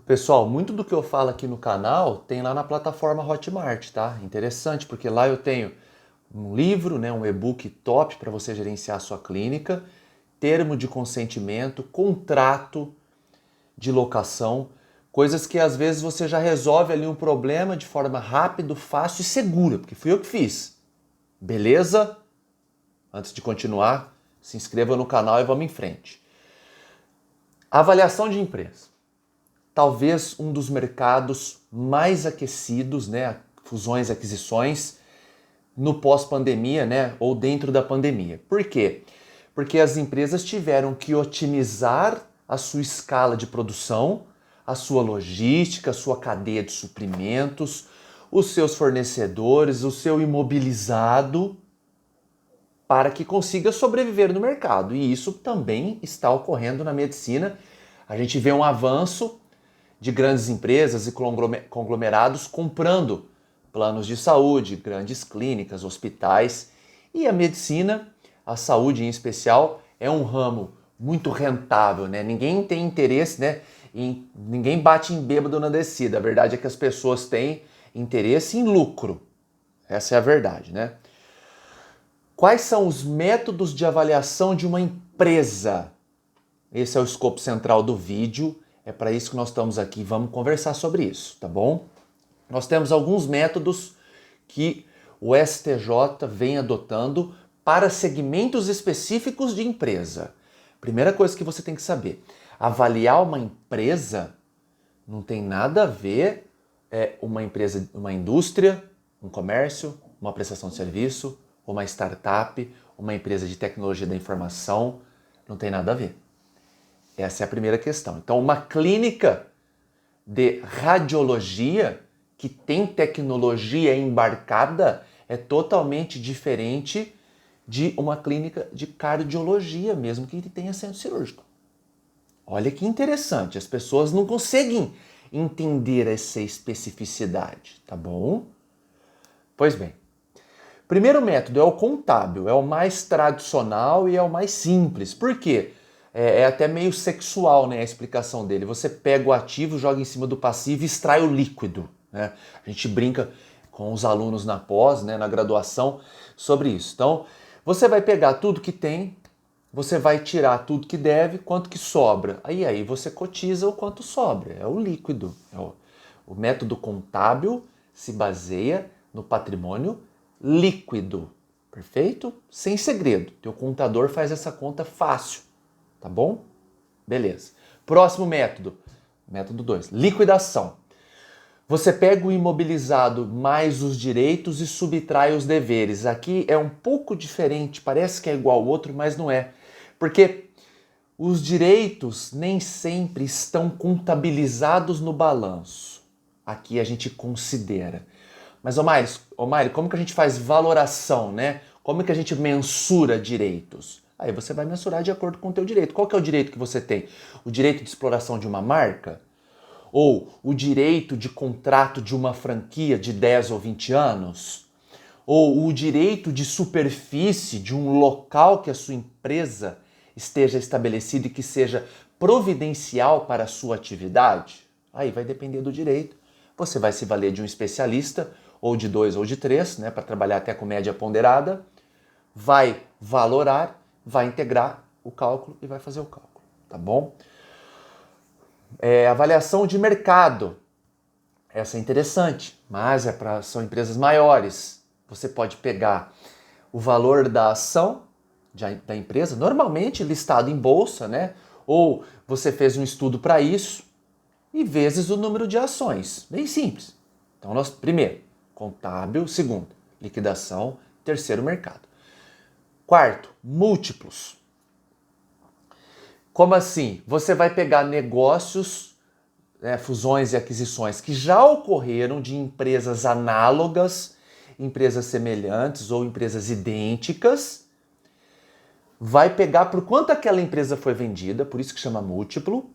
Pessoal, muito do que eu falo aqui no canal tem lá na plataforma Hotmart, tá? Interessante, porque lá eu tenho um livro, né, um e-book top para você gerenciar a sua clínica, termo de consentimento, contrato de locação, coisas que às vezes você já resolve ali um problema de forma rápida, fácil e segura, porque fui eu que fiz. Beleza? Antes de continuar, se inscreva no canal e vamos em frente. Avaliação de empresa. Talvez um dos mercados mais aquecidos, né, fusões e aquisições, no pós-pandemia, né, ou dentro da pandemia. Por quê? Porque as empresas tiveram que otimizar a sua escala de produção, a sua logística, a sua cadeia de suprimentos, os seus fornecedores, o seu imobilizado, para que consiga sobreviver no mercado. E isso também está ocorrendo na medicina. A gente vê um avanço de grandes empresas e conglomerados comprando planos de saúde, grandes clínicas, hospitais. E a medicina, a saúde em especial, é um ramo muito rentável, né? Ninguém tem interesse, né? Ninguém bate em bêbado na descida. A verdade é que as pessoas têm interesse em lucro. Essa é a verdade, né? Quais são os métodos de avaliação de uma empresa? Esse é o escopo central do vídeo. É para isso que nós estamos aqui. Vamos conversar sobre isso, tá bom? Nós temos alguns métodos que o STJ vem adotando para segmentos específicos de empresa. Primeira coisa que você tem que saber: avaliar uma empresa não tem nada a ver uma empresa, uma indústria, um comércio, uma prestação de serviço, uma startup, uma empresa de tecnologia da informação. Não tem nada a ver. Essa é a primeira questão. Então, uma clínica de radiologia que tem tecnologia embarcada é totalmente diferente de uma clínica de cardiologia, mesmo que tenha centro cirúrgico. Olha que interessante, as pessoas não conseguem entender essa especificidade, tá bom? Pois bem, primeiro método é o contábil, é o mais tradicional e é o mais simples. Por quê? É até meio sexual, né, a explicação dele. Você pega o ativo, joga em cima do passivo e extrai o líquido, né? A gente brinca com os alunos na pós, né, na graduação, sobre isso. Então, você vai pegar tudo que tem, você vai tirar tudo que deve, quanto que sobra. Aí você cotiza o quanto sobra, é o líquido. O método contábil se baseia no patrimônio líquido, perfeito? Sem segredo. Teu contador faz essa conta fácil, tá bom? Beleza. Próximo método, método 2, liquidação. Você pega o imobilizado mais os direitos e subtrai os deveres. Aqui é um pouco diferente, parece que é igual ao outro, mas não é. Porque os direitos nem sempre estão contabilizados no balanço. Aqui a gente considera. Mas, Mário, como que a gente faz valoração, né? Como que a gente mensura direitos? Aí você vai mensurar de acordo com o teu direito. Qual que é o direito que você tem? O direito de exploração de uma marca? Ou o direito de contrato de uma franquia de 10 ou 20 anos? Ou o direito de superfície de um local que a sua empresa esteja estabelecida e que seja providencial para a sua atividade? Aí vai depender do direito. Você vai se valer de um especialista, ou de 2 ou de 3, né, para trabalhar até com média ponderada, vai valorar, vai integrar o cálculo e vai fazer o cálculo, tá bom? Avaliação de mercado. Essa é interessante, mas são empresas maiores. Você pode pegar o valor da ação da empresa, normalmente listado em bolsa, né? Ou você fez um estudo para isso, e vezes o número de ações. Bem simples. Então, primeiro, contábil. Segundo, liquidação. Terceiro, mercado. Quarto, múltiplos. Como assim? Você vai pegar negócios, né, fusões e aquisições que já ocorreram de empresas análogas, empresas semelhantes ou empresas idênticas, vai pegar por quanto aquela empresa foi vendida, por isso que chama múltiplo,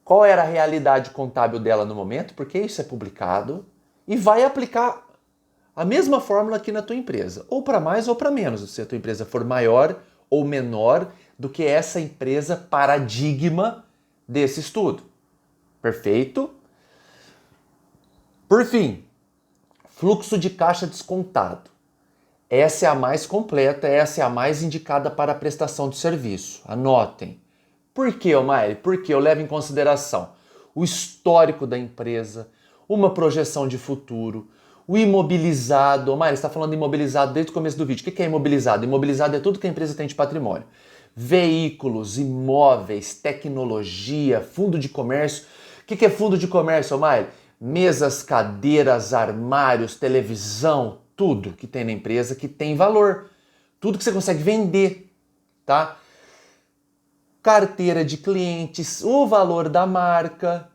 qual era a realidade contábil dela no momento, porque isso é publicado, e vai aplicar a mesma fórmula aqui na tua empresa, ou para mais ou para menos, se a tua empresa for maior ou menor do que essa empresa paradigma desse estudo. Perfeito. Por fim, fluxo de caixa descontado. Essa é a mais completa, essa é a mais indicada para a prestação de serviço. Anotem. Por quê, Omaire? Porque eu levo em consideração o histórico da empresa, uma projeção de futuro, o imobilizado. Omaire, você está falando de imobilizado desde o começo do vídeo. O que é imobilizado? Imobilizado é tudo que a empresa tem de patrimônio. Veículos, imóveis, tecnologia, fundo de comércio. O que é fundo de comércio, Omaire? Mesas, cadeiras, armários, televisão, tudo que tem na empresa que tem valor. Tudo que você consegue vender, tá? Carteira de clientes, o valor da marca,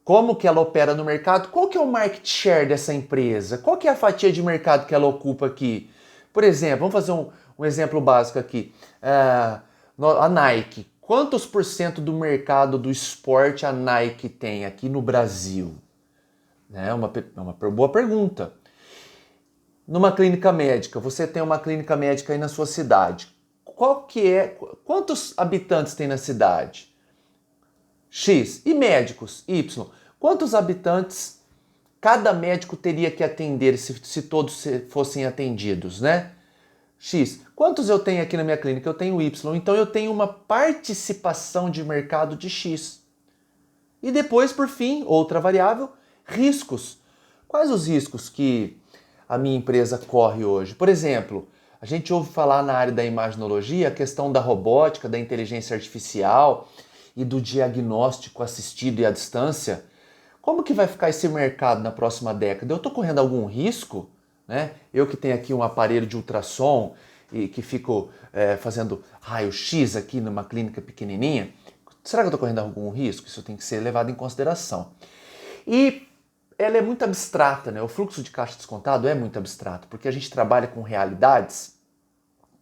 como que ela opera no mercado, qual que é o market share dessa empresa, qual que é a fatia de mercado que ela ocupa aqui. Por exemplo, vamos fazer um exemplo básico aqui. A Nike, quantos por cento do mercado do esporte a Nike tem aqui no Brasil? É uma boa pergunta. Numa clínica médica, você tem uma clínica médica aí na sua cidade. Quantos habitantes tem na cidade? X. E médicos? Y. Quantos habitantes cada médico teria que atender se todos fossem atendidos, né? X. Quantos eu tenho aqui na minha clínica? Eu tenho Y. Então eu tenho uma participação de mercado de X. E depois, por fim, outra variável, riscos. Quais os riscos que a minha empresa corre hoje? Por exemplo, a gente ouve falar na área da imaginologia a questão da robótica, da inteligência artificial e do diagnóstico assistido e à distância. Como que vai ficar esse mercado na próxima década? Eu estou correndo algum risco? Né? Eu que tenho aqui um aparelho de ultrassom e que fico fazendo raio-x aqui numa clínica pequenininha, será que eu estou correndo algum risco? Isso tem que ser levado em consideração. E ela é muito abstrata, né? O fluxo de caixa descontado é muito abstrato, porque a gente trabalha com realidades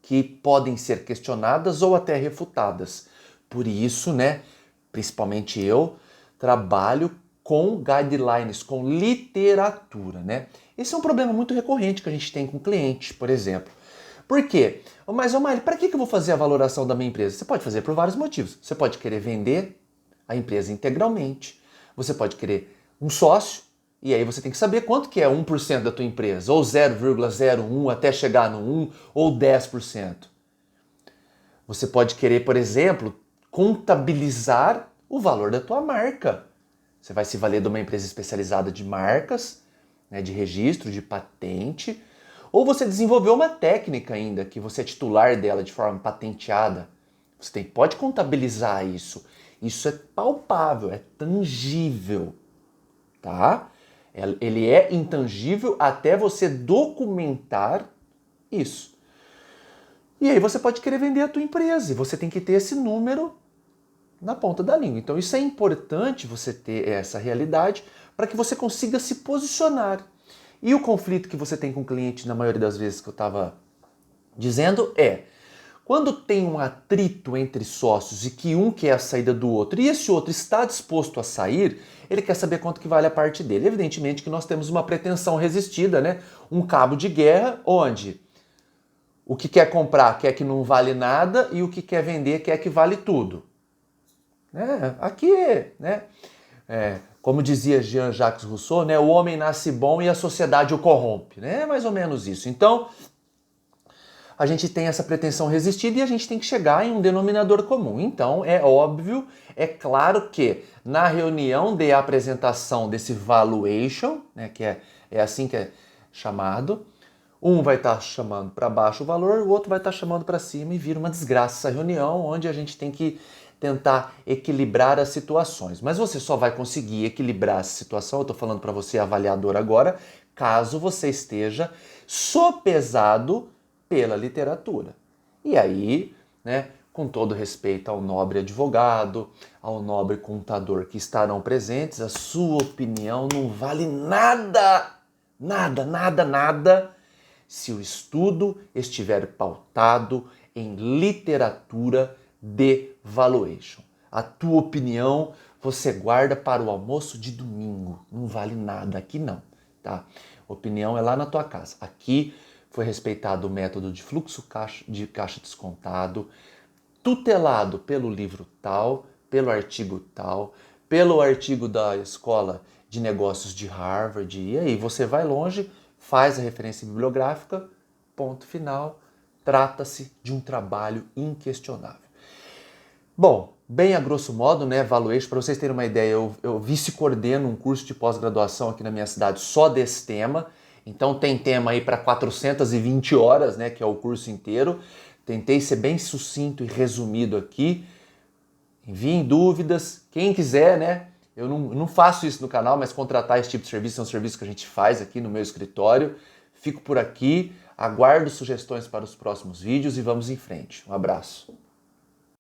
que podem ser questionadas ou até refutadas. Por isso, né, principalmente eu, trabalho com guidelines, com literatura, né? Esse é um problema muito recorrente que a gente tem com clientes, por exemplo. Por quê? Mas, Omar, para que eu vou fazer a valoração da minha empresa? Você pode fazer por vários motivos. Você pode querer vender a empresa integralmente. Você pode querer um sócio, e aí você tem que saber quanto que é 1% da tua empresa, ou 0,01 até chegar no 1, ou 10%. Você pode querer, por exemplo, contabilizar o valor da tua marca. Você vai se valer de uma empresa especializada de marcas, né, de registro, de patente, ou você desenvolveu uma técnica ainda, que você é titular dela de forma patenteada. Você pode contabilizar isso. Isso é palpável, é tangível, tá? Ele é intangível até você documentar isso. E aí você pode querer vender a tua empresa e você tem que ter esse número na ponta da língua. Então isso é importante você ter essa realidade para que você consiga se posicionar. E o conflito que você tem com o cliente, na maioria das vezes que eu estava dizendo, é quando tem um atrito entre sócios e que um quer a saída do outro e esse outro está disposto a sair, ele quer saber quanto que vale a parte dele. Evidentemente que nós temos uma pretensão resistida, né? Um cabo de guerra onde o que quer comprar quer que não vale nada e o que quer vender quer que vale tudo. Aqui, né? Como dizia Jean-Jacques Rousseau, né? O homem nasce bom e a sociedade o corrompe. Né? É mais ou menos isso. Então, a gente tem essa pretensão resistida e a gente tem que chegar em um denominador comum. Então, é óbvio, é claro que na reunião de apresentação desse valuation, né, que é assim que é chamado, um vai estar chamando para baixo o valor, o outro vai estar chamando para cima e vira uma desgraça essa reunião, onde a gente tem que tentar equilibrar as situações. Mas você só vai conseguir equilibrar essa situação, eu estou falando para você, avaliador, agora, caso você esteja sopesado pela literatura. E aí, né, com todo respeito ao nobre advogado, ao nobre contador que estarão presentes, a sua opinião não vale nada, nada, nada, nada, se o estudo estiver pautado em literatura de valuation. A tua opinião você guarda para o almoço de domingo, não vale nada, aqui não, tá? Opinião é lá na tua casa. Aqui foi respeitado o método de fluxo de caixa descontado, tutelado pelo livro tal, pelo artigo tal, pelo artigo da Escola de Negócios de Harvard, e aí você vai longe, faz a referência bibliográfica, ponto final, trata-se de um trabalho inquestionável. Bom, bem a grosso modo, né, Valuation, para vocês terem uma ideia, eu vice-coordeno um curso de pós-graduação aqui na minha cidade só desse tema, então tem tema aí para 420 horas, né, que é o curso inteiro. Tentei ser bem sucinto e resumido aqui. Enviem dúvidas, quem quiser, né? Eu não faço isso no canal, mas contratar esse tipo de serviço é um serviço que a gente faz aqui no meu escritório. Fico por aqui, aguardo sugestões para os próximos vídeos e vamos em frente. Um abraço.